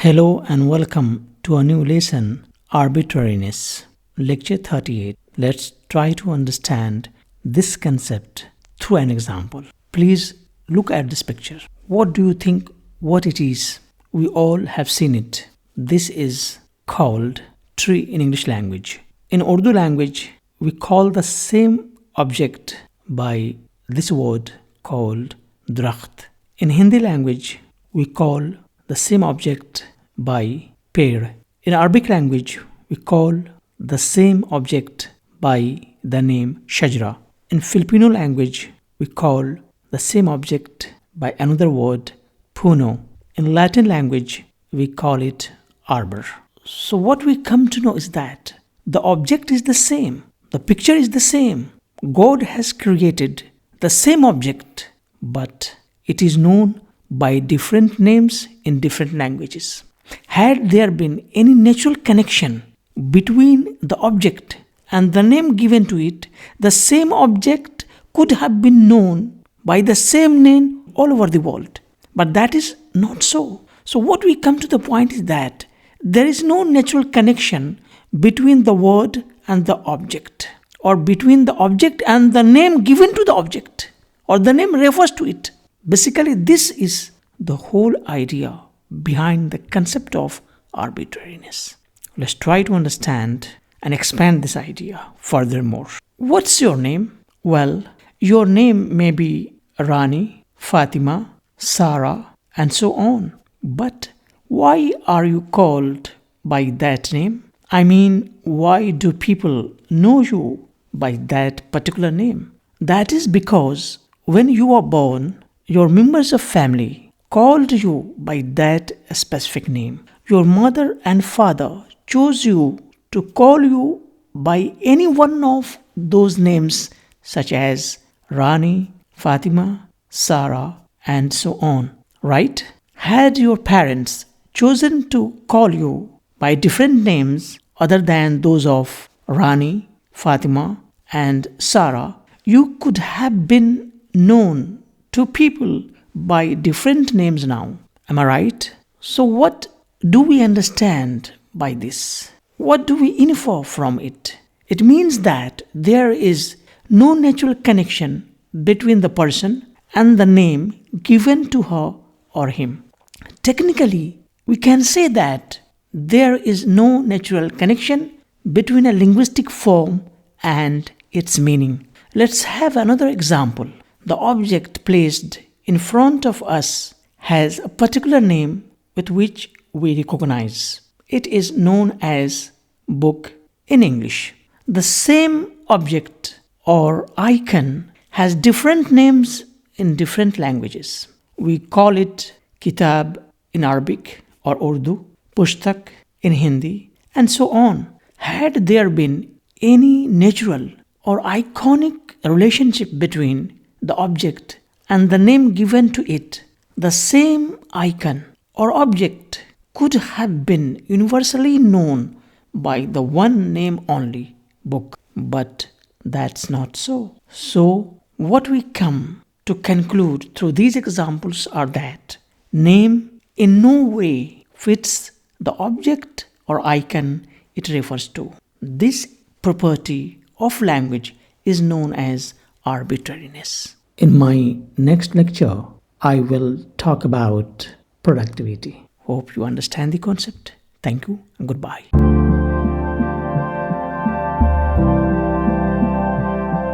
Hello and welcome to a new lesson, Arbitrariness, Lecture 38. Let's try to understand this concept through an example. Please look at this picture. What do you think what it is? We all have seen it. This is called tree in English language. In Urdu language, we call the same object by this word called drakht. In Hindi language, we call the same object by pear. In Arabic language, we call the same object by the name shajra. In Filipino language, we call the same object by another word, puno. In Latin language, we call it arbor. So what we come to know is that the object is the same. The picture is the same. God has created the same object, but it is known by different names in different languages. Had there been any natural connection between the object and the name given to it, the same object could have been known by the same name all over the world. But that is not so. So what we come to the point is that there is no natural connection between the word and the object, or between the object and the name given to the object, or the name refers to it. Basically, this is the whole idea behind the concept of arbitrariness. Let's try to understand and expand this idea furthermore. What's your name? Well, your name may be Rani, Fatima, Sarah, and so on. But why are you called by that name? I mean, why do people know you by that particular name? That is because when you were born, your members of family called you by that specific name. Your mother and father chose you to call you by any one of those names, such as Rani, Fatima, Sarah, and so on, right? Had your parents chosen to call you by different names other than those of Rani, Fatima, and Sarah, you could have been known to people by different names now. Am I right? So what do we understand by this? What do we infer from it? It means that there is no natural connection between the person and the name given to her or him. Technically, we can say that there is no natural connection between a linguistic form and its meaning. Let's have another example. The object placed in front of us has a particular name with which we recognize. It is known as book in English. The same object or icon has different names in different languages. We call it kitab in Arabic or Urdu, pushtak in Hindi, and so on. Had there been any natural or iconic relationship between the object and the name given to it, the same icon or object could have been universally known by the one name only, book. But that's not so. So, what we come to conclude through these examples are that name in no way fits the object or icon it refers to. This property of language is known as arbitrariness. In my next lecture, I will talk about productivity. Hope you understand the concept. Thank you and goodbye.